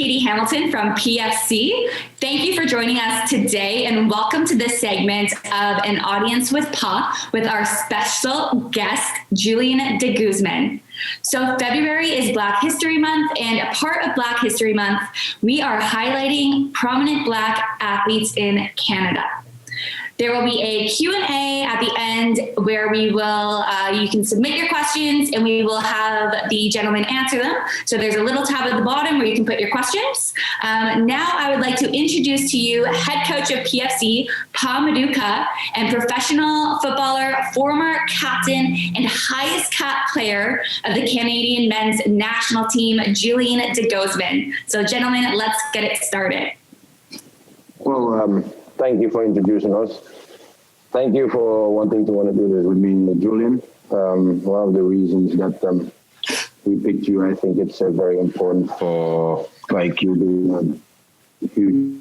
Katie Hamilton from PFC. Thank you for joining us today and welcome to this segment of An Audience with Pa with our special guest, Julian de Guzman. So February is Black History Month, and a part of Black History Month, we are highlighting prominent Black athletes in Canada. There will be a Q&A at the end where we will, you can submit your questions and we will have the gentleman answer them. So there's a little tab at the bottom where you can put your questions. Now I would like to introduce to you head coach of PFC, Pa-Modou Kah, and professional footballer, former captain and highest cap player of the Canadian men's national team, Julian de Guzman. So gentlemen, let's get it started. Well, thank you for introducing us. Thank you for wanting to do this with me, Julian. One of the reasons that we picked you, I think it's very important for you being a huge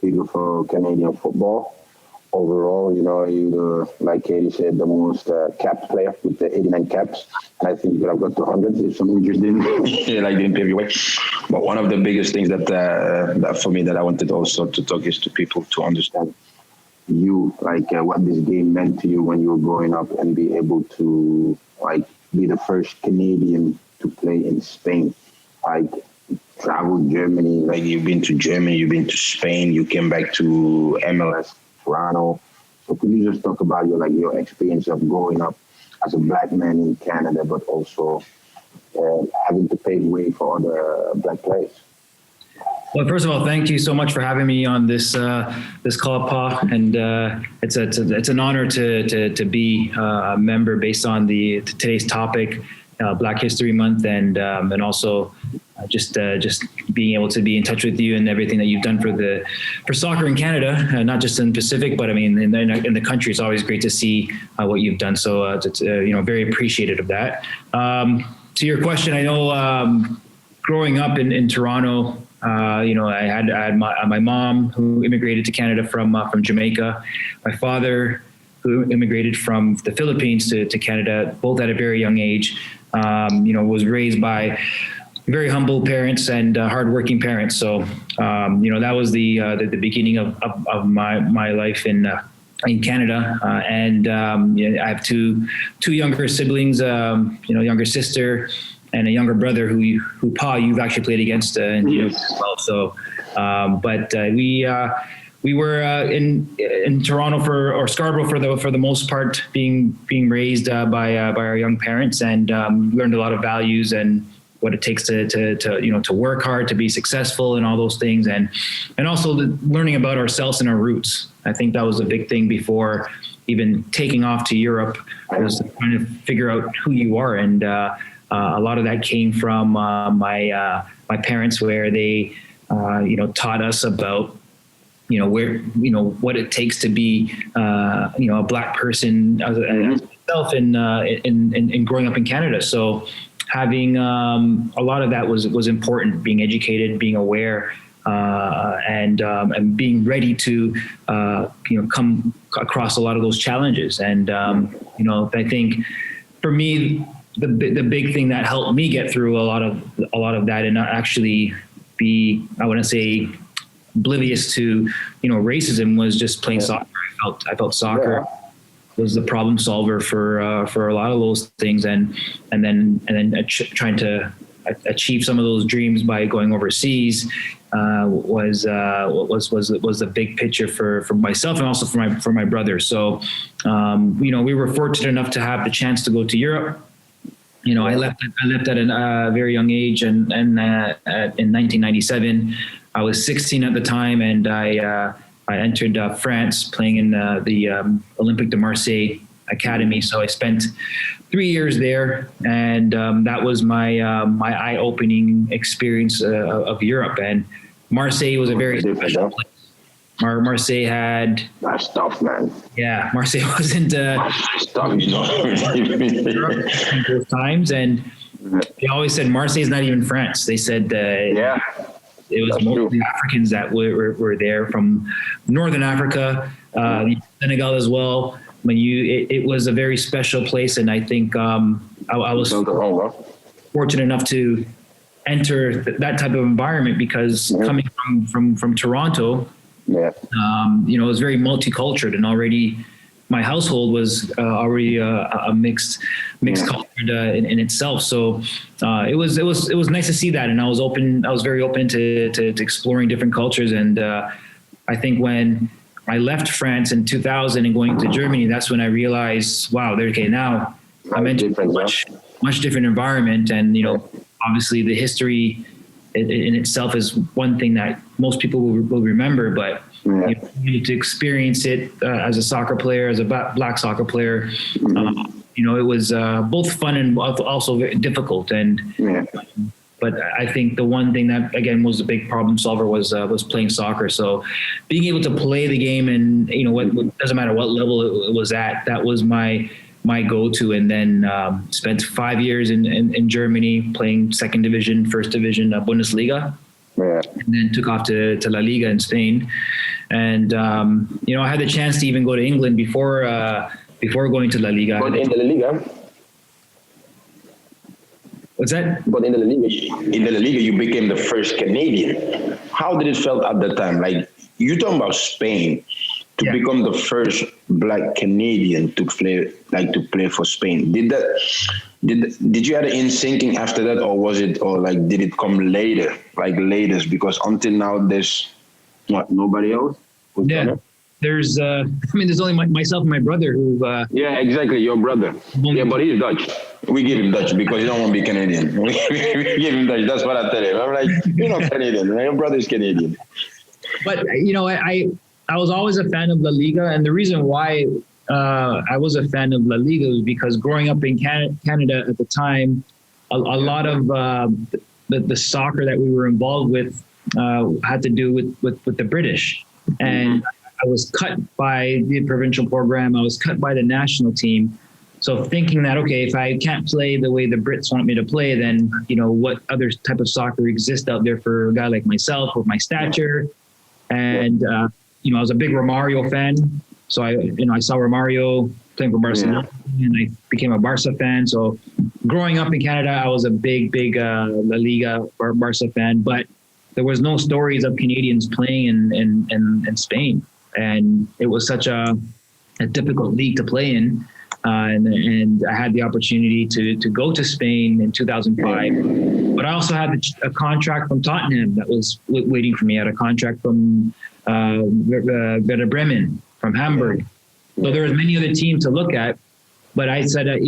figure for Canadian football. Overall, you're, like Katie said, the most capped player with the 89 caps. And I think you could have got to 100 if someone just didn't, didn't pave your way. But one of the biggest things that for me that I wanted also to talk is to people to understand what this game meant to you when you were growing up and be able to be the first Canadian to play in Spain. Travel Germany, you've been to Germany, you've been to Spain, you came back to MLS, Toronto. So could you just talk about your experience of growing up as a Black man in Canada, but also having to pave the way for other Black players? Well, first of all, thank you so much for having me on this call, Pa. And it's an honor to be a member based on today's topic, Black History Month, and also just being able to be in touch with you and everything that you've done for soccer in Canada, not just in Pacific, but I mean in the country. It's always great to see what you've done. So it's very appreciative of that. To your question, I know growing up in Toronto. I had my mom who immigrated to Canada from Jamaica, my father who immigrated from the Philippines to Canada, both at a very young age. Was raised by very humble parents and hardworking parents. So that was the beginning of my life in Canada. I have two younger siblings, younger sister and a younger brother who Pa, you've actually played against as well. So, we were in Toronto or Scarborough for the most part, being raised by our young parents, and learned a lot of values and what it takes to work hard, to be successful, and all those things, and also learning about ourselves and our roots. I think that was a big thing before even taking off to Europe, was trying to figure out who you are. And a lot of that came from my parents, where they taught us about where what it takes to be a Black person as myself in growing up in Canada. So having a lot of that was important, being educated, being aware, and being ready to come across a lot of those challenges. And I think for me, the big thing that helped me get through a lot of that and not actually be, I wouldn't say oblivious to racism, was just playing soccer. I felt soccer was the problem solver for a lot of those things, and then trying to achieve some of those dreams by going overseas was the big picture for myself and also for my brother. So we were fortunate enough to have the chance to go to Europe. I left at a very young age, and in 1997, I was 16 at the time, and I entered France, playing in the Olympique de Marseille Academy. So I spent 3 years there, and that was my eye-opening experience of Europe. And Marseille was a very special place. Marseille had... That's tough, man. Yeah, Marseille wasn't... tough, those times, and they always said Marseille is not even France. They said it was mostly Africans that were there from Northern Africa, Senegal as well. It was a very special place, and I think I was fortunate enough to enter that type of environment because coming from Toronto, it was very multicultural, and already my household was already a mixed culture in itself. So it was nice to see that, and I was very open to exploring different cultures. And I think when I left France in 2000 and going to Germany, that's when I realized, wow, now I'm into a much different environment. And obviously the history in itself is one thing that most people will remember, but you need to experience it as a soccer player, as a black soccer player. It was both fun and also very difficult. And but I think the one thing that again was a big problem solver was playing soccer. So being able to play the game, and what doesn't matter what level it was at, that was my go-to. And then spent 5 years in Germany playing second division, first division, Bundesliga. And then took off to La Liga in Spain. And, I had the chance to even go to England before going to La Liga. But in the La Liga? What's that? But in the La Liga, you became the first Canadian. How did it felt at that time? Like, you're talking about Spain, to become the first black Canadian to play for Spain. Did you have an in-syncing after that, or did it come later, because until now there's nobody else? There's there's only myself and my brother who exactly, your brother. But he's Dutch. We give him Dutch because you don't want to be Canadian. We give him Dutch. That's what I tell him. I'm like, you're not Canadian. Your brother's Canadian. But I was always a fan of La Liga, and the reason why I was a fan of La Liga was because growing up in Canada at the time, a lot of the soccer that we were involved with had to do with the British. And I was cut by the provincial program. I was cut by the national team. So thinking that, okay, if I can't play the way the Brits want me to play, then, what other type of soccer exists out there for a guy like myself with my stature? And, I was a big Romario fan. So I saw Romario playing for Barcelona, and I became a Barca fan. So growing up in Canada, I was a big La Liga or Barca fan, but there was no stories of Canadians playing in Spain. And it was such a difficult league to play in. And I had the opportunity to go to Spain in 2005, but I also had a contract from Tottenham that was waiting for me. I had a contract from Werder Bremen, from Hamburg. So there was many other teams to look at, but I said, I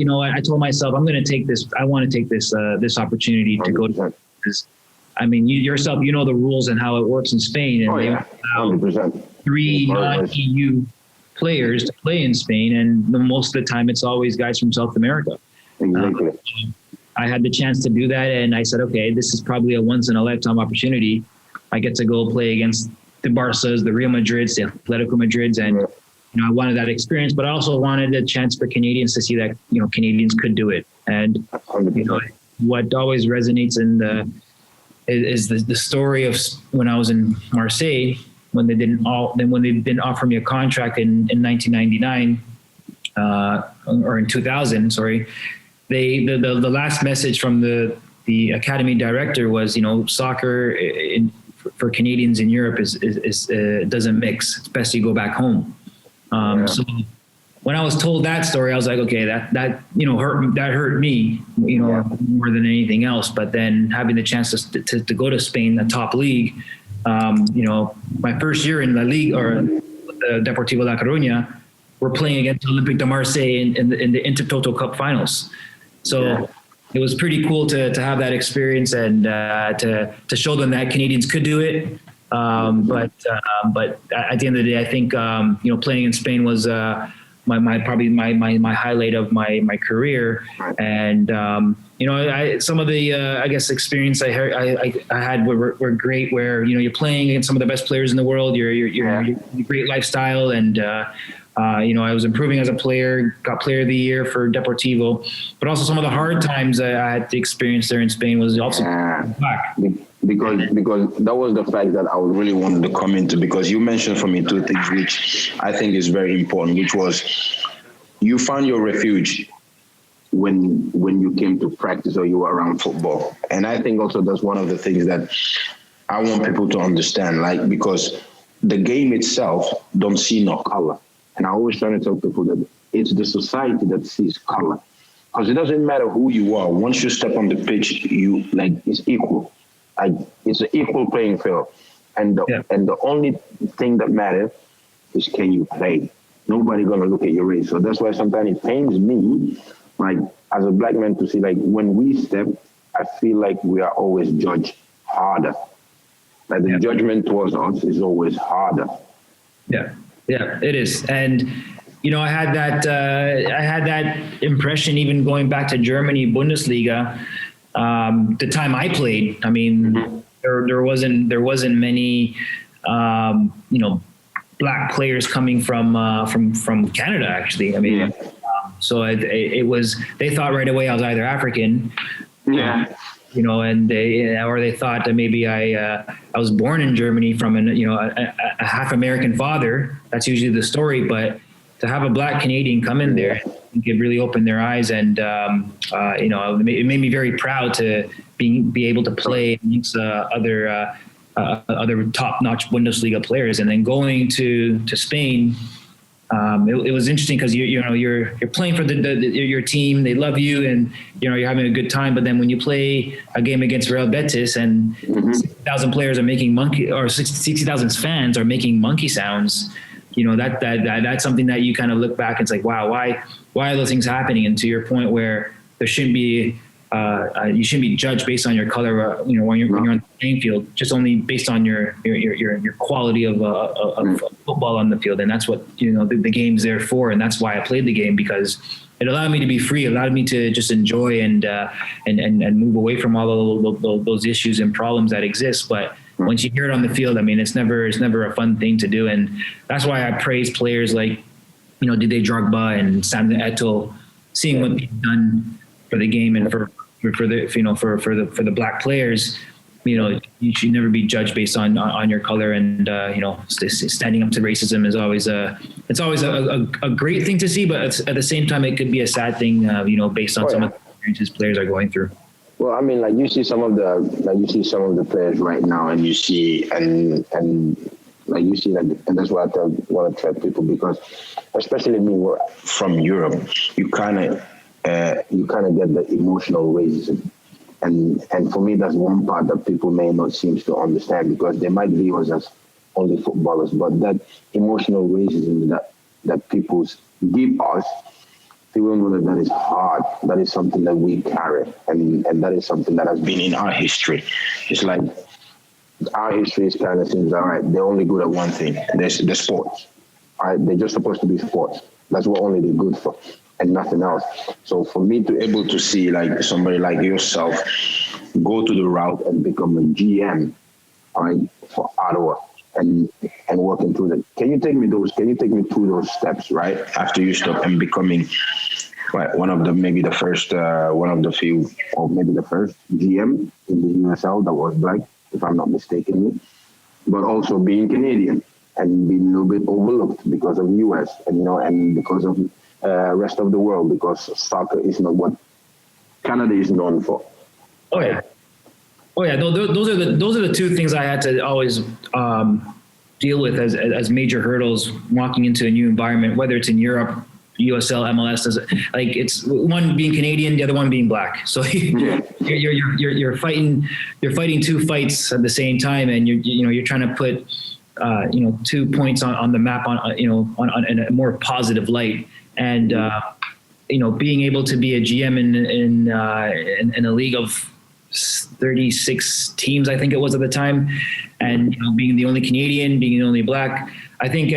told myself, I'm going to take this. I want to take this opportunity to go to, because you yourself, the rules and how it works in Spain, and they allow 3 non-EU players to play in Spain, and most of the time it's always guys from South America. Exactly. I had the chance to do that, and I said, okay, this is probably a once in a lifetime opportunity. I get to go play against the Barças, the Real Madrids, the Atletico Madrids, and I wanted that experience, but I also wanted a chance for Canadians to see that Canadians could do it. And what always resonates is the story of when I was in Marseille, when they didn't offer me a contract in 1999 or in 2000. Sorry, the last message from the academy director was, soccer for Canadians in Europe is doesn't mix. It's best you go back home. So when I was told that story, I was like, okay, that hurt me, more than anything else. But then having the chance to go to Spain, the top league. My first year in La Liga or Deportivo La Coruña, we're playing against Olympique de Marseille in the Intertoto Cup finals. So it was pretty cool to have that experience and to show them that Canadians could do it. But at the end of the day, I think playing in Spain was my highlight of my career. And some of the I guess experience I had were great. Where you're playing against some of the best players in the world. You're great lifestyle, and I was improving as a player. Got Player of the Year for Deportivo, but also some of the hard times I had to experience there in Spain was also back. Because that was the fact that I really wanted to come into, because you mentioned for me 2 things which I think is very important, which was you found your refuge when you came to practice or you were around football. And I think also that's one of the things that I want people to understand, like, because the game itself don't see no color. And I always try to tell people that it's the society that sees color. Because it doesn't matter who you are. Once you step on the pitch, you like it's equal. Like it's an equal playing field. And the only thing that matters is can you play. Nobody gonna look at your race. So that's why sometimes it pains me, like as a black man, to see like when we step, I feel like we are always judged harder. Like the judgment towards us is always harder. Yeah, it is. And I had that impression even going back to Germany Bundesliga, the time I played. I mean, there wasn't many black players coming from Canada, actually. I mean, so it was, they thought right away I was either African, and they thought that maybe I was born in Germany from a half American father. That's usually the story, but to have a black Canadian come in there, it really opened their eyes, and it made me very proud to be able to play against other top-notch Bundesliga players. And then going to Spain, it was interesting because you're playing for your team. They love you, and you're having a good time. But then when you play a game against Real Betis and 60,000 players are making 60,000 fans are making monkey sounds, that's something that you kind of look back and it's like, wow, why are those things happening? And to your point, where there shouldn't be you shouldn't be judged based on your color, when you're on the playing field, just only based on your quality of football on the field. And that's what, the game's there for. And that's why I played the game, because it allowed me to be free, it allowed me to just enjoy and move away from all of those issues and problems that exist. But once you hear it on the field, I mean, it's never a fun thing to do. And that's why I praise players like, Didier Drogba and Samuel Eto'o, seeing what they've done for the game and for the black players. You should never be judged based on your color, and standing up to racism is always a great thing to see, but at the same time it could be a sad thing, based on some of the experiences players are going through. Well, I mean, you see some of the players right now, and you see and that's what I want to tell people, because especially me from Europe, you kind of get the emotional racism. And for me, that's one part that people may not seem to understand, because they might view us as only footballers, but that emotional racism that people give us, people know that is hard. That is something that we carry, and that is something that has been in our history. It's like our history is kind of seems all right. They're only good at one thing. There's the sports. All right, they're just supposed to be sports. That's what only they're good for, and nothing else. So for me to able to see like somebody like yourself go to the route and become a GM, all right, for Ottawa, and working through that. Can you take me through those steps, right? After you stop and becoming one of the first GM in the USL that was black, if I'm not mistaken, but also being Canadian and being a little bit overlooked because of US and because of rest of the world, because soccer is not what Canada is known for. Oh yeah. Those are the two things I had to always deal with as major hurdles walking into a new environment, whether it's in Europe, USL, MLS. It's one being Canadian, the other one being black. So you're fighting two fights at the same time, and you're trying to put 2 points on the map on in a more positive light. And being able to be a GM in a league of 36 teams, I think it was at the time, and being the only Canadian, being the only black, I think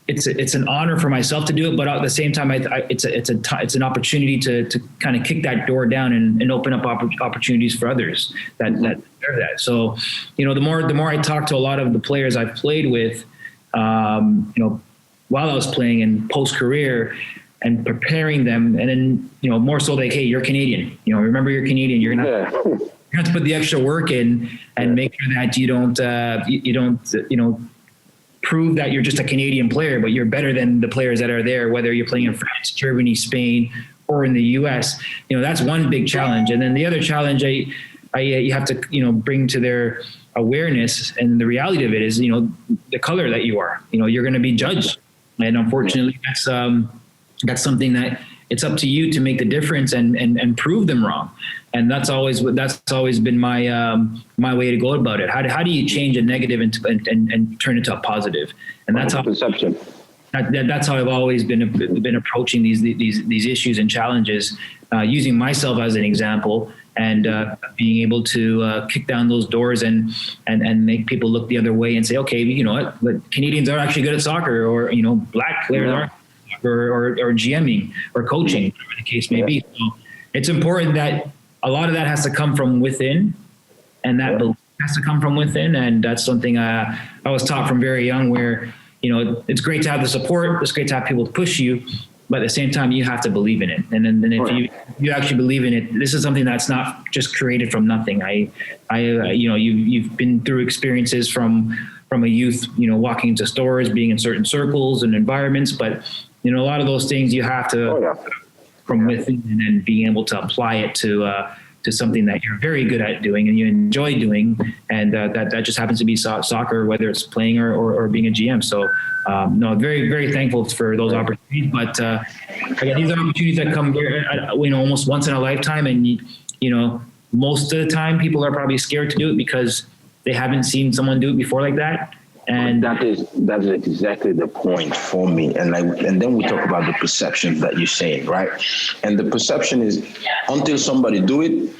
it's an honor for myself to do it, but at the same time, it's an opportunity to kind of kick that door down and open up opportunities for others that deserve that. So, the more I talk to a lot of the players I've played with, while I was playing and post career, and preparing them, and then more so like, hey, you're Canadian. Remember you're Canadian. You're gonna have to put the extra work in and make sure that you don't prove that you're just a Canadian player, but you're better than the players that are there, whether you're playing in France, Germany, Spain, or in the US. That's one big challenge. And then the other challenge you have to, bring to their awareness, and the reality of it is, the color that you are, you're going to be judged. And unfortunately, that's something that it's up to you to make the difference and prove them wrong. And that's always been my way to go about it. How do you change a negative and turn it to a positive? And that's how perception. That's how I've always been approaching these issues and challenges, using myself as an example, and being able to kick down those doors and make people look the other way and say, okay, you know what, but Canadians are actually good at soccer, or black players are, or GMing or coaching, whatever the case may be. So it's important that a lot of that has to come from within, and that belief has to come from within. And that's something I was taught from very young, where, it's great to have the support. It's great to have people to push you, but at the same time, you have to believe in it. And then if you actually believe in it, this is something that's not just created from nothing. You've been through experiences from a youth, walking into stores, being in certain circles and environments, but a lot of those things you have to from within, and then being able to apply it to something that you're very good at doing and you enjoy doing, and that just happens to be soccer, whether it's playing or being a GM. So very, very thankful for those opportunities. But again, these are opportunities that come almost once in a lifetime, and most of the time people are probably scared to do it because they haven't seen someone do it before like that. And that's exactly the point for me. And then we talk about the perception that you're saying, right? And the perception is, until somebody do it,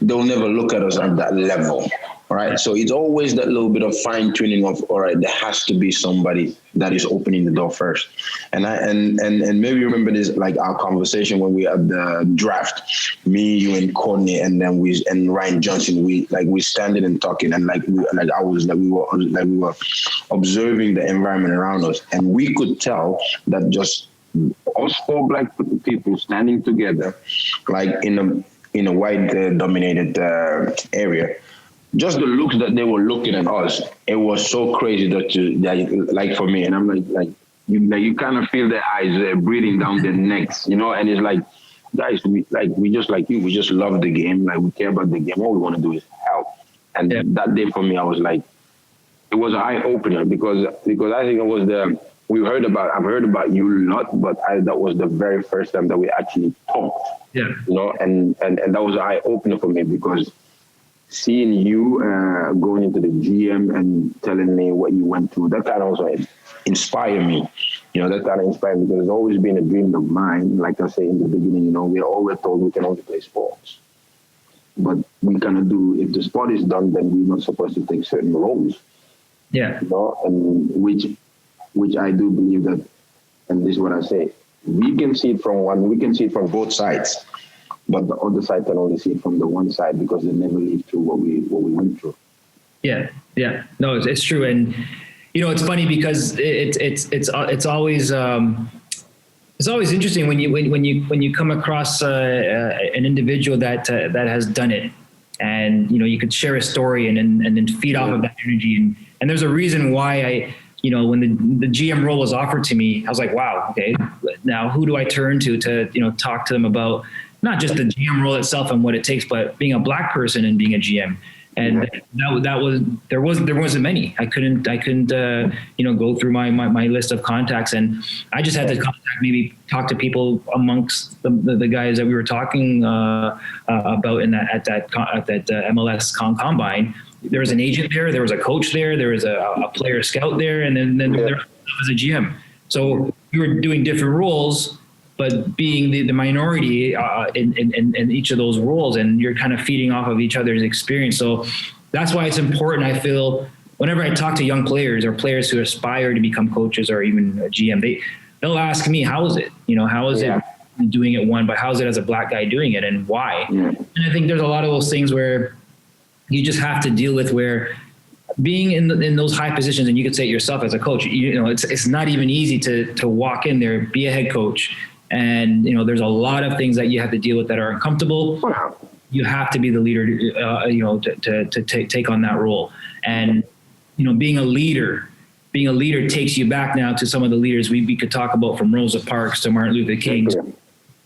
they'll never look at us at that level, right? So it's always that little bit of fine tuning of, all right, there has to be somebody that is opening the door first. And maybe you remember this, like our conversation when we had the draft, me, you, and Courtney, and then and Ryan Johnson, we standing and talking, and we were observing the environment around us, and we could tell that just us four black people standing together, like in a white dominated area. Just the looks that they were looking at us, it was so crazy that like for me, and I'm like you kind of feel their eyes breathing down their necks, and it's like, guys, we just like you, we just love the game, like we care about the game. All we want to do is help. And that day for me, I was like, it was an eye opener because I think it was I've heard about you a lot, but that was the very first time that we actually talked. Yeah. And that was an eye opener for me, because seeing you going into the GM and telling me what you went through, that kind of also inspired me. That kind of inspired me, because it's always been a dream of mine. Like I say in the beginning, we're always told we can only play sports. But we cannot do, if the sport is done, then we're not supposed to take certain roles. Yeah. And which I do believe that, and this is what I say, we can see it from both sides. But the other side can only see it from the one side, because they never lived through what we went through. Yeah. No, it's true. And, it's funny because it's always interesting when you come across an individual that has done it, and, you could share a story and then feed off of that energy. And there's a reason why when the GM role was offered to me, I was like, wow, okay, now who do I turn to talk to them about not just the GM role itself and what it takes, but being a black person and being a GM. And there wasn't many. I couldn't go through my list of contacts, and I just had to talk to people amongst the guys that we were talking about at that MLS combine. There was an agent there was a coach there was a player scout there, and then there was a GM. So we were doing different roles, but being the minority in each of those roles, and you're kind of feeding off of each other's experience. So that's why it's important, I feel, whenever I talk to young players or players who aspire to become coaches or even a GM, they'll ask me, how is it? How is it doing it but how is it as a black guy doing it, and why? Yeah. And I think there's a lot of those things where you just have to deal with, where being in those high positions, and you could say it yourself as a coach, it's not even easy to walk in there, be a head coach. And, there's a lot of things that you have to deal with that are uncomfortable. You have to be the leader, to take on that role. And, being a leader being a leader takes you back now to some of the leaders we could talk about, from Rosa Parks to Martin Luther King.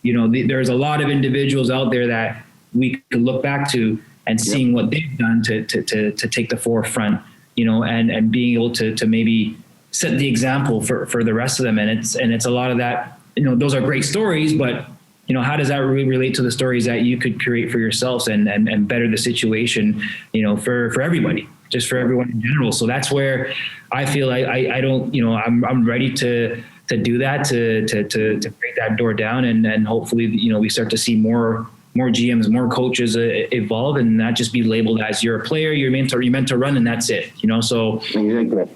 You know, there's a lot of individuals out there that we could look back to and seeing what they've done to take the forefront, you know, and being able to maybe set the example for the rest of them. And it's a lot of that, you know, those are great stories, but you know, how does that really relate to the stories that you could create for yourselves and better the situation, you know, for everybody, just for everyone in general. So that's where I feel I don't, you know, I'm ready to do that, to break that door down, and hopefully, you know, we start to see more GMs, more coaches evolve, and not just be labeled as you're a player, you're meant to run, and that's it, you know. So exactly.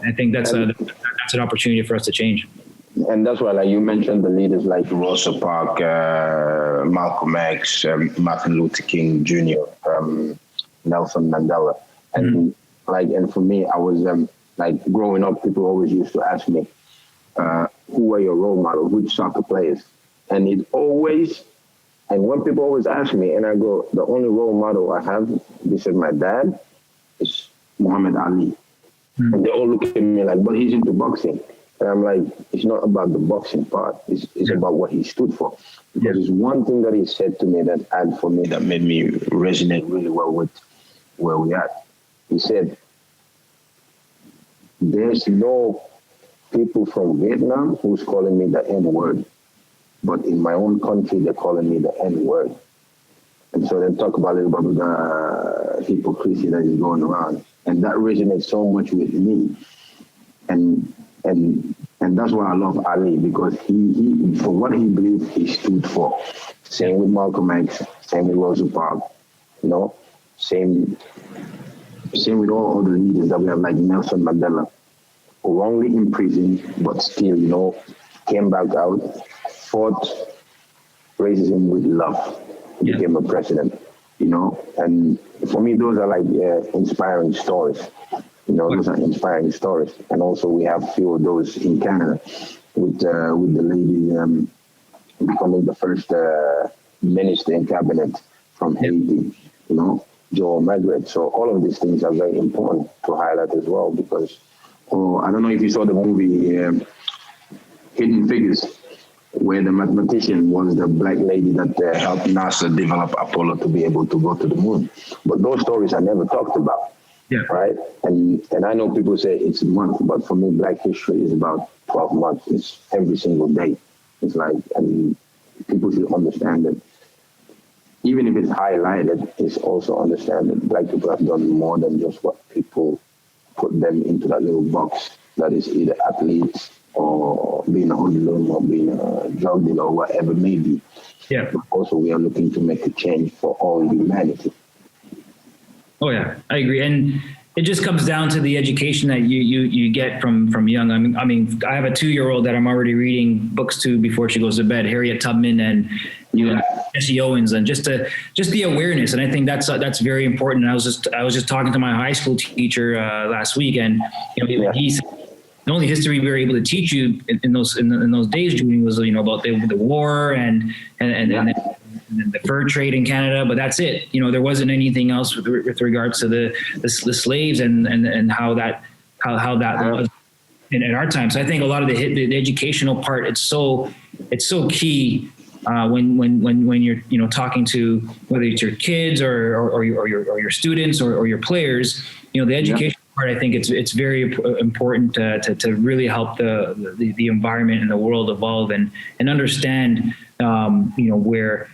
I think that's an opportunity for us to change. And that's why, like you mentioned, the leaders like Rosa Parks, Malcolm X, Martin Luther King Jr., Nelson Mandela, and and for me, I was like growing up, people always used to ask me, who were your role models, which soccer players, and when people always ask me, and I go, the only role model I have, besides my dad, is Muhammad Ali. And they all look at me like, but he's into boxing. And I'm like, it's not about the boxing part. It's about what he stood for. Because there's one thing that he said to me that had for me that made me resonate really well with where we are. He said, there's no people from Vietnam who's calling me the N-word. But in my own country, they're calling me the N-word. And so then talk about a little bit of the hypocrisy that is going around. And that resonates so much with me. And that's why I love Ali, because he for what he believed, he stood for. Same with Malcolm X, same with Rosa Parks, you know, same with all other leaders that we have, like Nelson Mandela, wrongly in prison, but still, you know, came back out, fought racism with love, became a president, you know. And for me, those are like inspiring stories. You know, those are inspiring stories. And also we have a few of those in Canada with the lady becoming the first minister in cabinet from Haiti, you know, Joel Margaret. So all of these things are very important to highlight as well, because, I don't know if you saw the movie Hidden Figures, where the mathematician was the black lady that helped NASA develop Apollo to be able to go to the moon. But those stories are never talked about. Yeah. Right. And I know people say it's a month, but for me, Black History is about 12 months. It's every single day. It's like, and people should understand that even if it's highlighted, it's also understand that Black people have done more than just what people put them into that little box that is either athletes or being a hoodlum or being a drug dealer or whatever it may be. Yeah. But also, we are looking to make a change for all humanity. Oh yeah, I agree, and it just comes down to the education that you get from young. I mean, I have a 2-year-old that I'm already reading books to before she goes to bed. Harriet Tubman and Jesse Owens, and just the awareness. And I think that's very important. I was just talking to my high school teacher last week, and you know, he said the only history we were able to teach you in those days, Julian, was, you know, about the war and the fur trade in Canada, but that's it. You know, there wasn't anything else with regards to the slaves and how that was in our time. So I think a lot of the educational part, it's so key when you're, you know, talking to whether it's your kids or your students or your players. You know, the education part, I think it's very important to really help the environment and the world evolve and understand you know, where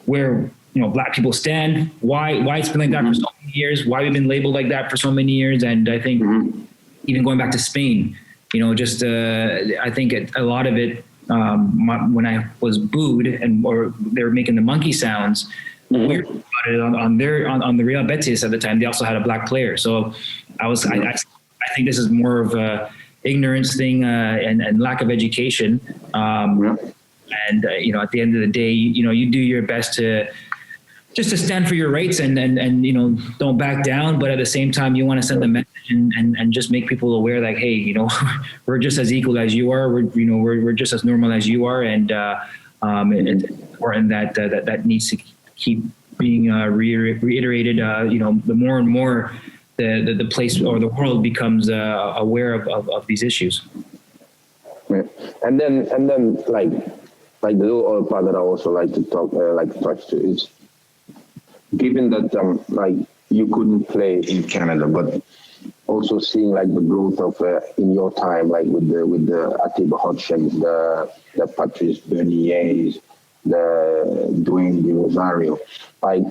you know, Black people stand, why it's been like that for so many years, why we've been labeled like that for so many years. And I think even going back to Spain, you know, just I think a lot of it, when I was booed or they were making the monkey sounds, we were about it on the Real Betis at the time. They also had a Black player. So I think this is more of a ignorance thing and lack of education. And, you know, at the end of the day, you know, you do your best to stand for your rights and, you know, don't back down. But at the same time, you want to send a message and just make people aware, like, hey, you know, we're just as equal as you are. We're just as normal as you are. And that needs to keep being reiterated. You know, the more and more the place or the world becomes aware of these issues. Yeah. And then like the little other part that I also like to touch to is, given that like you couldn't play in Canada, but also seeing like the growth of in your time, like with the Atiba Hutchins, the Patrice Berniers, the Dwayne De Rosario, like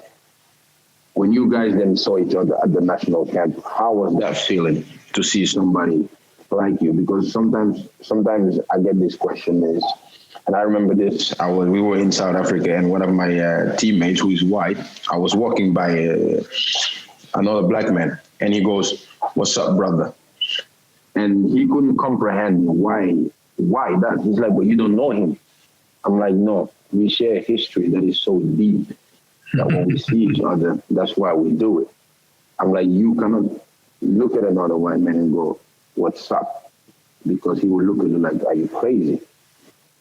when you guys then saw each other at the national camp, how was that feeling to see somebody like you? Because sometimes I get this question is, and I remember this, we were in South Africa, and one of my teammates who is white, I was walking by another black man, and he goes, "What's up, brother?" And he couldn't comprehend why that. He's like, "But you don't know him." I'm like, "No, we share a history that is so deep that when we see each other, that's why we do it." I'm like, "You cannot look at another white man and go, 'What's up?' Because he will look at you like, 'Are you crazy?'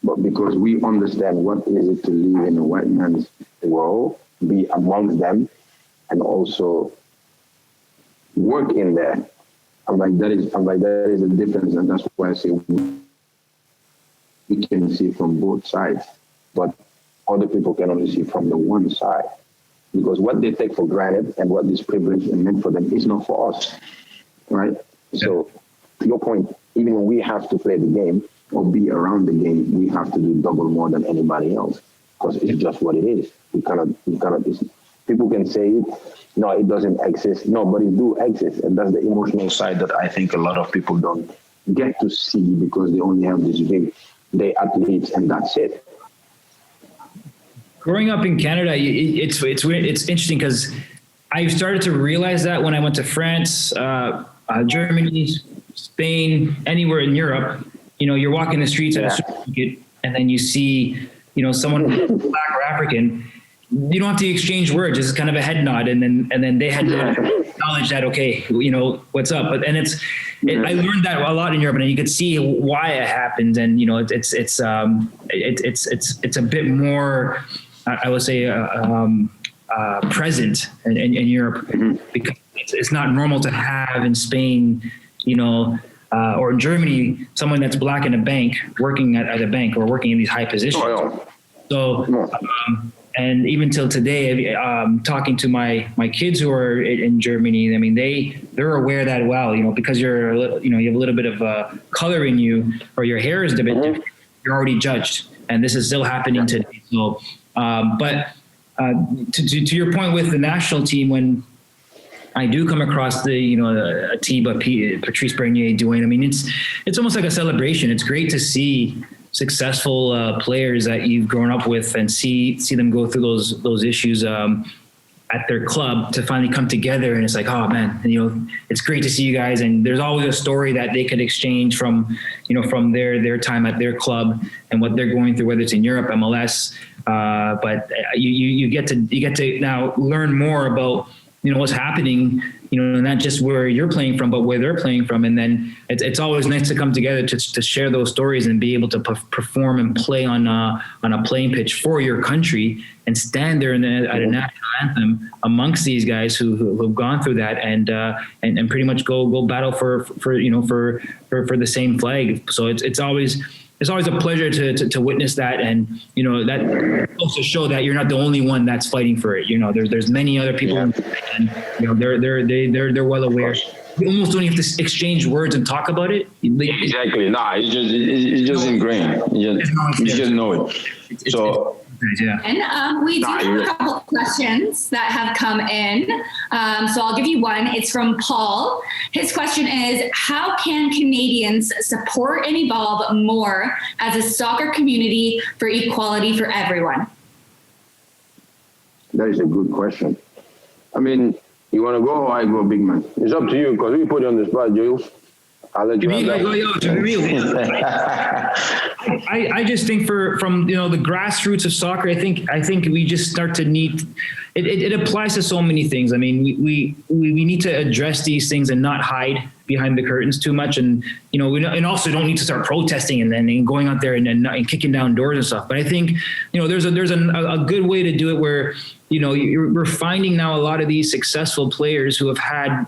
But because we understand what is it to live in a white man's world, be amongst them, and also work in there." I'm like, that is a difference, and that's why I say we can see from both sides, but other people can only see from the one side, because what they take for granted and what this privilege meant for them is not for us, right? Yeah. So, to your point, even when we have to play the game or be around the game, we have to do double more than anybody else, because it's just what it is. We cannot. People can say, "No, it doesn't exist." No, but it do exist, and that's the emotional side that I think a lot of people don't get to see because they only have this big, they athletes, and that's it. Growing up in Canada, it's weird. It's interesting because I started to realize that when I went to France, Germany, Spain, anywhere in Europe. You know, you're walking the streets at a supermarket, and then you see, someone black or African. You don't have to exchange words. It's kind of a head nod, and then they had to acknowledge that, okay, what's up. But I learned that a lot in Europe, and you could see why it happened. And it's a bit more, I would say, present in Europe, because it's not normal to have in Spain, or in Germany, someone that's black in a bank working at a bank or working in these high positions. So. And even till today, talking to my kids who are in Germany, I mean, they're aware that, because you have a little bit of color in you, or your hair is a bit different, you're already judged, and this is still happening today. So, but to your point with the national team, when I do come across Atiba, Patrice Bernier, Dwayne, I mean, it's almost like a celebration. It's great to see successful players that you've grown up with and see them go through those issues at their club to finally come together. And it's like, oh man, and, it's great to see you guys. And there's always a story that they could exchange from their time at their club and what they're going through, whether it's in Europe, MLS. But you get to now learn more about, what's happening, not just where you're playing from, but where they're playing from. And then it's always nice to come together to share those stories and be able to perform and play on a playing pitch for your country and stand there at a national anthem amongst these guys who've gone through that and pretty much go battle for the same flag. So it's always a pleasure to witness that, and that also show that you're not the only one that's fighting for it. There's many other people, and they're well aware. You almost don't have to exchange words and talk about it. Exactly. It's just ingrained. You just know it. Yeah. And we do have a couple of questions that have come in. So I'll give you one. It's from Paul. His question is, how can Canadians support and evolve more as a soccer community for equality for everyone? That is a good question. I mean, you want to go or I go, big man? It's up to you, because we put you on the spot, Jules. I'll let you have that. I just think from the grassroots of soccer, I think we just start to need it applies to so many things. I mean, we need to address these things and not hide behind the curtains too much, and and also don't need to start protesting and going out there and kicking down doors and stuff. But I think there's a good way to do it where we're finding now a lot of these successful players who have had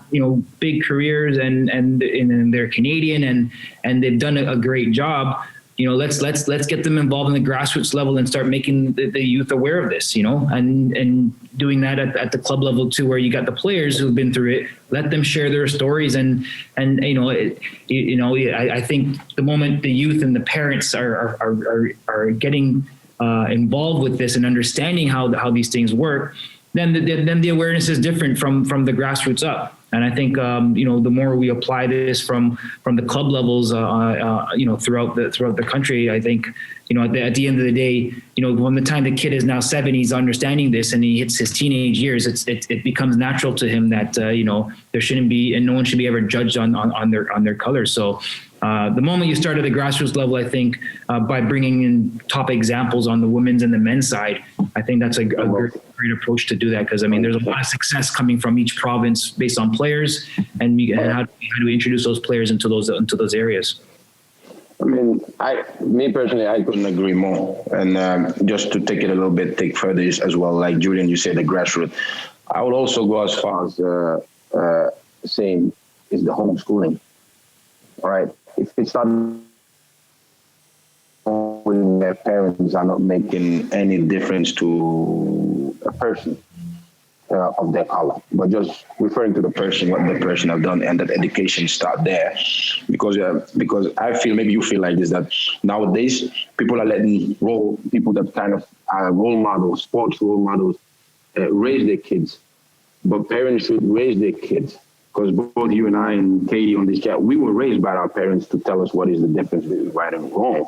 big careers and they're Canadian and they've done a great job. Let's get them involved in the grassroots level and start making the youth aware of this, and doing that at the club level too, where you got the players who've been through it. Let them share their stories, and I think the moment the youth and the parents are getting involved with this and understanding how these things work, then the awareness is different from the grassroots up. And I think the more we apply this from the club levels, throughout the country, I think at the end of the day, from the time the kid is now 7, he's understanding this, and he hits his teenage years. It becomes natural to him that there shouldn't be, and no one should be ever judged on their colors. So the moment you start at the grassroots level, I think by bringing in top examples on the women's and the men's side, I think that's a great approach to do that, because there's a lot of success coming from each province based on players, and how do we introduce those players into those areas. Me personally, I couldn't agree more. And just to take it a little bit, take further as well, like Julian, you said the grassroots. I would also go as far as saying is the homeschooling. All right, if it's not when their parents are not making any difference to a person of their color, but just referring to the person, what the person have done, and that education start there. Because I feel, maybe you feel like this, that nowadays people are letting people that kind of are role models, sports role models, raise their kids. But parents should raise their kids. Because both you and I and Katie on this chat, we were raised by our parents to tell us what is the difference between right and wrong.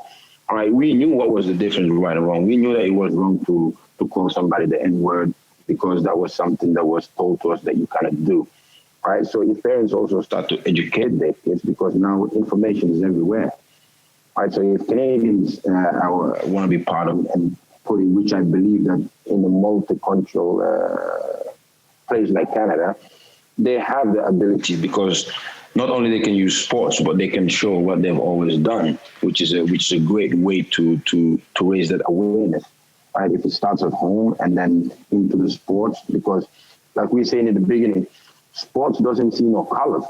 All right, we knew what was the difference between right and wrong. We knew that it was wrong to call somebody the N-word, because that was something that was told to us that you cannot do. All right, so if parents also start to educate their kids, because now information is everywhere. All right, so if Canadians want to be part of it and put it, which I believe that in a multicultural place like Canada, they have the ability, because not only they can use sports, but they can show what they've always done, which is a great way to raise that awareness. Right? If it starts at home and then into the sports, because like we were saying in the beginning, sports doesn't see no colors.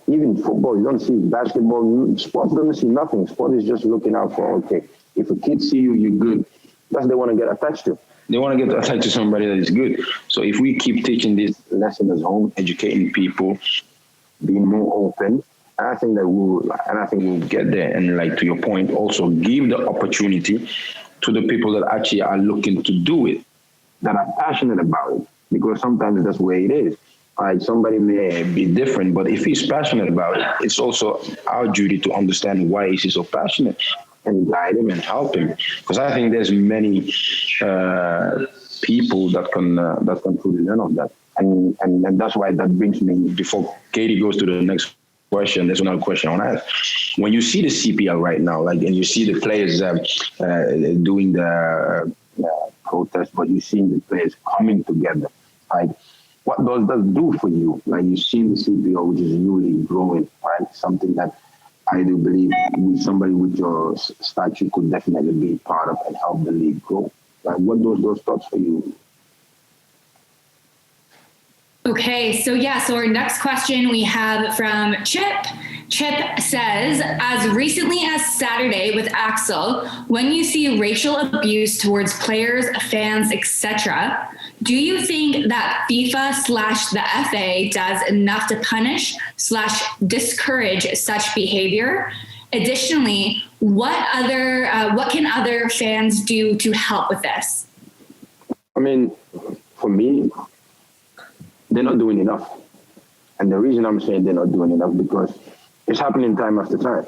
Even football, you don't see basketball. Sports doesn't see nothing. Sport is just looking out for, okay, if a kid see you, you're good. That's what they want to get attached to. They want to get attached to somebody that is good. So if we keep teaching this lesson at home, educating people, being more open, I think we'll get there. And like to your point, also give the opportunity to the people that actually are looking to do it, that are passionate about it, because sometimes that's the way it is. Right? Somebody may be different, but if he's passionate about it, it's also our duty to understand why he's so passionate and guide him and help him. Because I think there's many people that can truly learn of that. And that's why that brings me, before Katie goes to the next question, there's another question I want to ask. When you see the CPL right now, and you see the players doing the protest, but you see the players coming together, like, what does that do for you? Like, you see the CPL, which is newly growing, right? Something that I do believe somebody with your stature could definitely be part of and help the league grow. Like, what those thoughts for you? Okay, so our next question we have from Chip. Chip says, as recently as Saturday with Axel, when you see racial abuse towards players, fans, etc., do you think that FIFA/the FA does enough to punish/discourage such behavior? Additionally, what can other fans do to help with this? I mean, for me, they're not doing enough. And the reason I'm saying they're not doing enough, because it's happening time after time.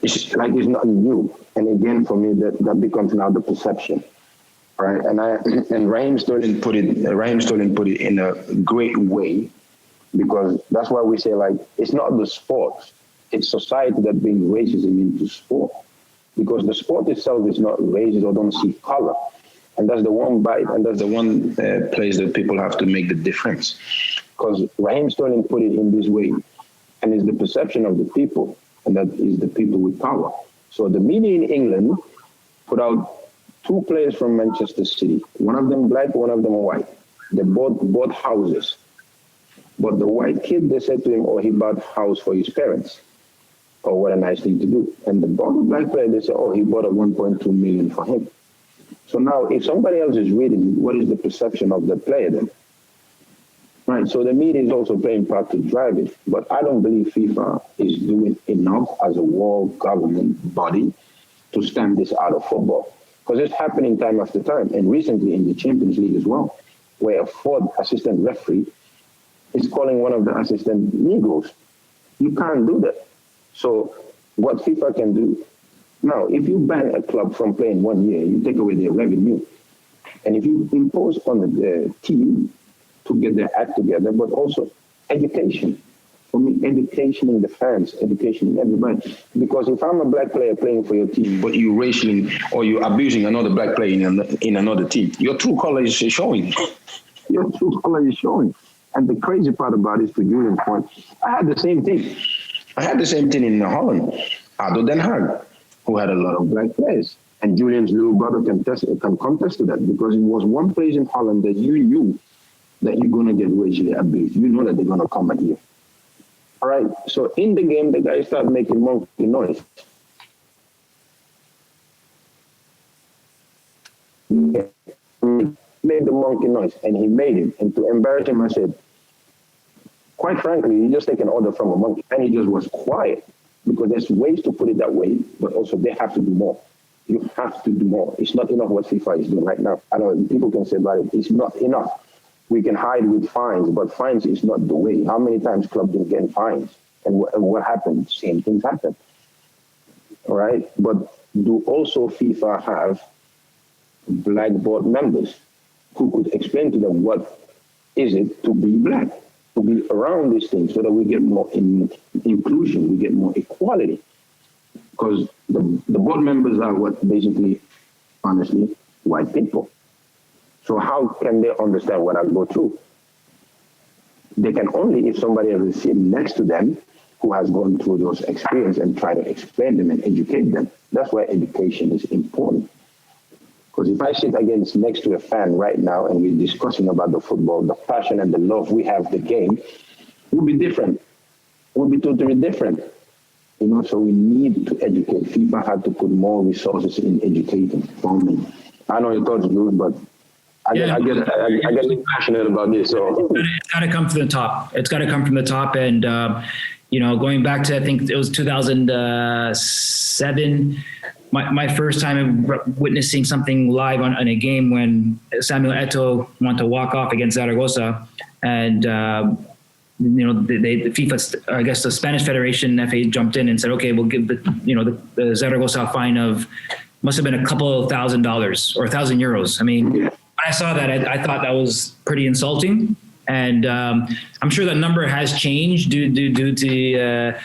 It's like it's not new. And again, for me, that becomes now the perception, right? And Raheem Sterling put it in a great way, because that's why we say, like, it's not the sports, it's society that brings racism into sport. because the sport itself is not racist or don't see color. And that's the one bite, and that's the one place that people have to make the difference. Because Raheem Sterling put it in this way, and it's the perception of the people, and that is the people with power. So the media in England put out 2 players from Manchester City, one of them black, one of them white. They bought houses. But the white kid, they said to him, he bought a house for his parents. Oh, what a nice thing to do. And the black player, they said, he bought a 1.2 million for him. So now, if somebody else is reading, what is the perception of the player then? Right, so the media is also playing part to drive it. But I don't believe FIFA is doing enough as a world government body to stamp this out of football. Because it's happening time after time. And recently in the Champions League as well, where a 4th assistant referee is calling one of the assistant Negroes. You can't do that. So what FIFA can do, now, if you ban a club from playing 1 year, you take away their revenue. And if you impose on the team to get their act together, but also education. For me, educating the fans, educating everybody. Because if I'm a black player playing for your team, but you racially or you're abusing another black player in another team, your true color is showing. Your true color is showing. And the crazy part about it, to Julian's point, I had the same thing. I had the same thing in Holland. Ado Den Haag, who had a lot of black players. And Julian's little brother can contest to that, because it was one place in Holland that you knew that you're going to get racially abused. You know that they're going to come at you. All right, so in the game, the guy started making monkey noise. Yeah. Made the monkey noise, and he made him. And to embarrass him, I said, quite frankly, you just take an order from a monkey. And he just was quiet, because there's ways to put it that way, but also they have to do more. You have to do more. It's not enough what FIFA is doing right now. I know people can say about it, it's not enough. We can hide with fines, but fines is not the way. How many times clubs do get fines? And what happened? Same things happen. All right? But do also FIFA have black board members who could explain to them what is it to be black, to be around these things, so that we get more inclusion, we get more equality? Because the board members are what basically, honestly, white people. So how can they understand what I go through? They can only if somebody else is sitting next to them who has gone through those experiences and try to explain them and educate them. That's why education is important. Because if I sit next to a fan right now and we're discussing about the football, the passion and the love we have the game, will be different. Will be totally different. You know, so we need to educate. FIFA had to put more resources in educating for me. I know your thoughts, Drew, but I get really passionate about this. So it's got to come from the top. It's got to come from the top. And, going back to, I think it was 2007, my first time witnessing something live on a game when Samuel Eto'o wanted to walk off against Zaragoza. And, the FIFA, I guess the Spanish Federation, FA jumped in and said, okay, we'll give the Zaragoza a fine of, must have been a couple of $1,000 or 1,000 euros. I mean, when I saw that, I thought that was pretty insulting. And I'm sure that number has changed due to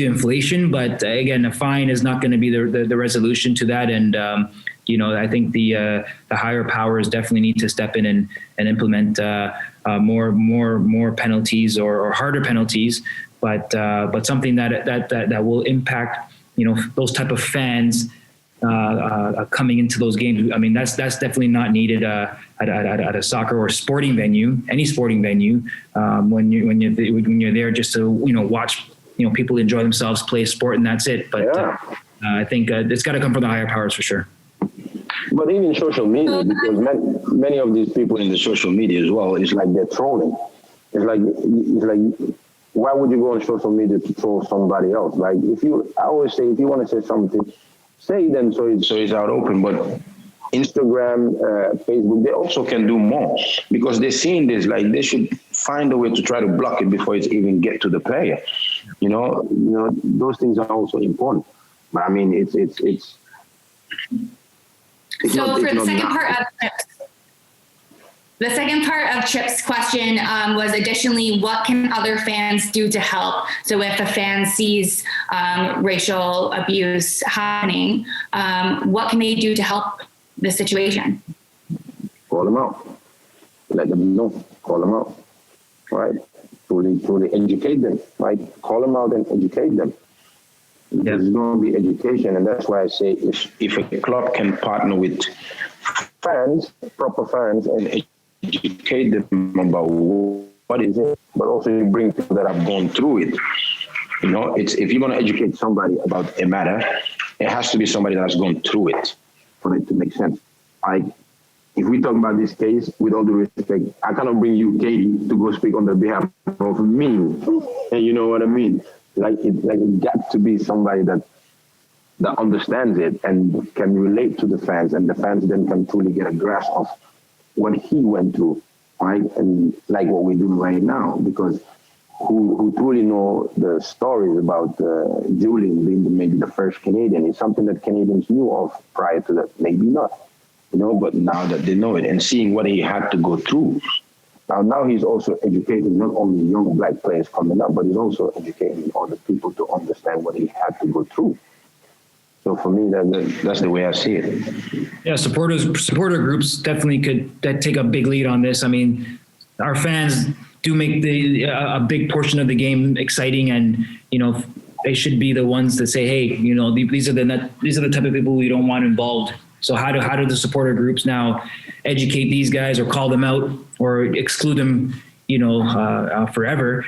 inflation. But again, a fine is not going to be the resolution to that. And I think the higher powers definitely need to step in and implement more penalties or harder penalties. But something that will impact those type of fans coming into those games. I mean, that's definitely not needed at a soccer or sporting venue, any sporting venue. When you're there just to watch people enjoy themselves, play sport, and that's it. But I think it's got to come from the higher powers for sure. But even social media, because many of these people in the social media as well, it's like they're trolling. It's like why would you go on social media to troll somebody else? Like I always say, if you want to say something, say them so it's out open. But Instagram, Facebook, they also can do more, because they're seeing this. Like, they should find a way to try to block it before it even get to the player. Those things are also important. But I mean, it's so for the second part of The second part of Chip's question was additionally, what can other fans do to help? So if a fan sees racial abuse happening, what can they do to help the situation? Call them out. Let them know. Call them out. Right? Truly educate them. Right? Call them out and educate them. Yeah. There's going to be education, and that's why I say If a club can partner with fans, proper fans, and educate them about what is it, but also you bring people that have gone through it. you know, it's if you're going to educate somebody about a matter, it has to be somebody that's gone through it for it to make sense. Like, if we talk about this case, with all due respect, I cannot bring you, Katie, to go speak on the behalf of me. And you know what I mean? It got to be somebody that understands it and can relate to the fans, and the fans then can truly get a grasp of what he went through, right? And like what we're doing right now, because who truly know the stories about Julian being maybe the first Canadian is something that Canadians knew of prior to that, maybe not, you know, but now that they know it and seeing what he had to go through. Now he's also educating not only young black players coming up, but he's also educating other people to understand what he had to go through. So for me, that's the way I see it. Yeah, supporter groups definitely could take a big lead on this. I mean, our fans do make a big portion of the game exciting, and you know they should be the ones that say, hey, you know, these are the type of people we don't want involved. So how do the supporter groups now educate these guys or call them out or exclude them, you know, forever?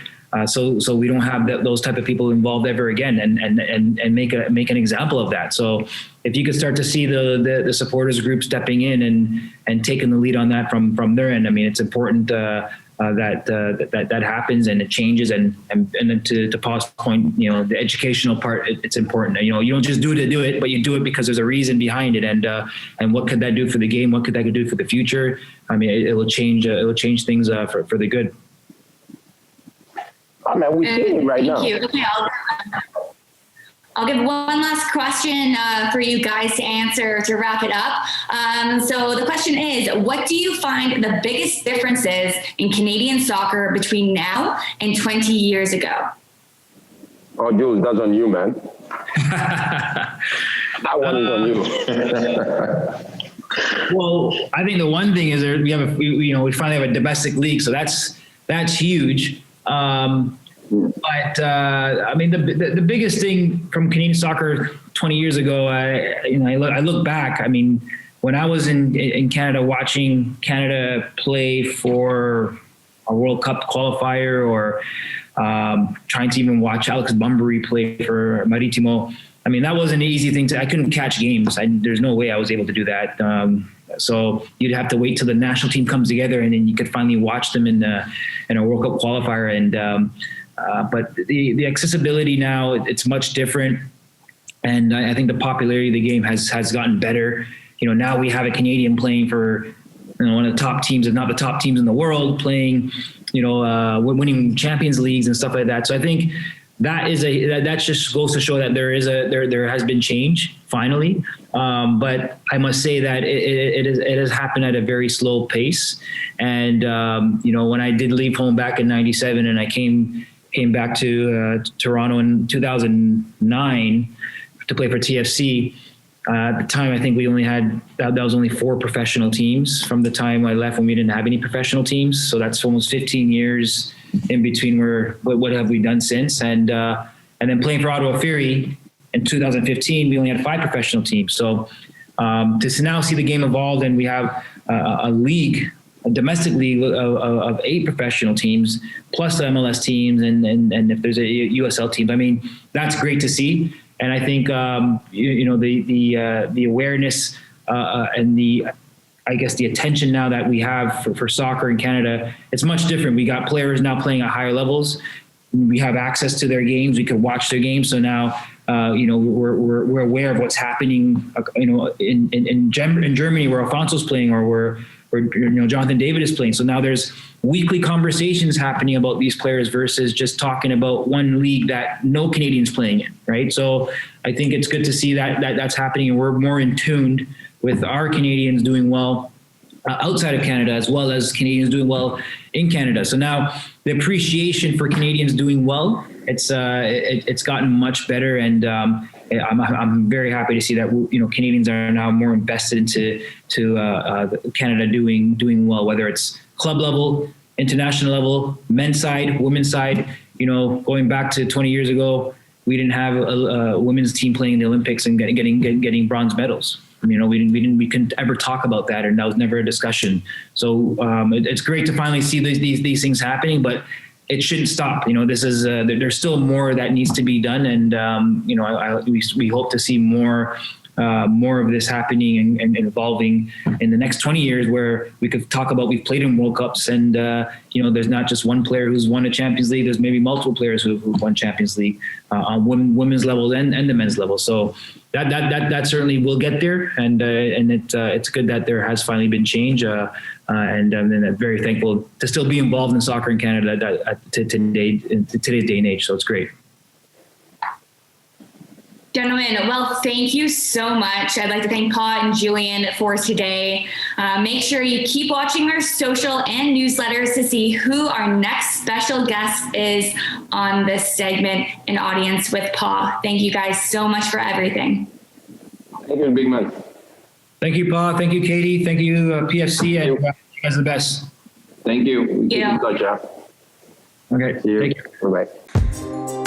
So we don't have those type of people involved ever again, and make an example of that. So if you could start to see the supporters group stepping in and taking the lead on that from their end, I mean, it's important that happens and it changes. And then to Paul's point, you know, the educational part, it's important. You know, you don't just do it to do it, but you do it because there's a reason behind it. And what could that do for the game? What could that do for the future? I mean, it will change things for the good. Oh, man, we're seeing it right now. Thank you. Okay, I'll give one last question for you guys to answer to wrap it up. So the question is, what do you find the biggest differences in Canadian soccer between now and 20 years ago? Oh, Jules, that's on you, man. That one is on you. Well, I think the one thing is we finally have a domestic league, so that's huge. But I mean, the biggest thing from Canadian soccer 20 years ago, I look back. I mean, when I was in Canada watching Canada play for a World Cup qualifier, or trying to even watch Alex Bunbury play for Maritimo, I mean, that wasn't an easy thing I couldn't catch games. There's no way I was able to do that. So you'd have to wait till the national team comes together, and then you could finally watch them in a World Cup qualifier. And but the accessibility now, it's much different, and I think the popularity of the game has gotten better. You know, now we have a Canadian playing for, you know, one of the top teams, if not the top teams in the world, playing, you know, winning Champions Leagues and stuff like that. So I think that just goes to show that there has been change finally. But I must say that it has happened at a very slow pace. And you know, when I did leave home back in '97, and I came back to Toronto in 2009 to play for TFC. At the time, I think we only had that was only 4 professional teams from the time I left, when we didn't have any professional teams. So that's almost 15 years in between. What have we done since? And then playing for Ottawa Fury in 2015, we only had 5 professional teams. So to now see the game evolved, and we have a league, a domestic league of 8 professional teams, plus the MLS teams, and if there's a USL team, I mean, that's great to see. And I think you know, the awareness and the attention now that we have for soccer in Canada, it's much different. We got players now playing at higher levels. We have access to their games. We can watch their games. So now, you know, we're aware of what's happening. You know, in Germany, where Alfonso's playing, or where you know, Jonathan David is playing. So now there's weekly conversations happening about these players versus just talking about one league that no Canadians playing in, right? So I think it's good to see that that's happening, and we're more in tune with our Canadians doing well outside of Canada, as well as Canadians doing well in Canada. So now the appreciation for Canadians doing well, it's gotten much better, and I'm very happy to see that Canadians are now more invested into Canada doing well, whether it's club level, international level, men's side, women's side. Going back to 20 years ago, we didn't have a women's team playing in the Olympics and getting bronze medals. We couldn't ever talk about that, and that was never a discussion. So it's great to finally see these things happening, but it shouldn't stop. This is there's still more that needs to be done, and we hope to see more of this happening and evolving in the next 20 years, where we could talk about we've played in World Cups, and there's not just one player who's won a Champions League. There's maybe multiple players who've won Champions League on women's level and the men's level. So that certainly will get there, and it's good that there has finally been change, and I'm very thankful to still be involved in soccer in Canada in today's day and age. So it's great. Gentlemen, well, thank you so much. I'd like to thank Pa and Julian for today. Make sure you keep watching our social and newsletters to see who our next special guest is on this segment, An Audience with Pa. Thank you guys so much for everything. Thank you, big man. Thank you, Pa. Thank you, Katie. Thank you, PFC, and you guys are the best. Thank you. Yeah. Keep in touch, Okay. See you. Thank you. Bye-bye.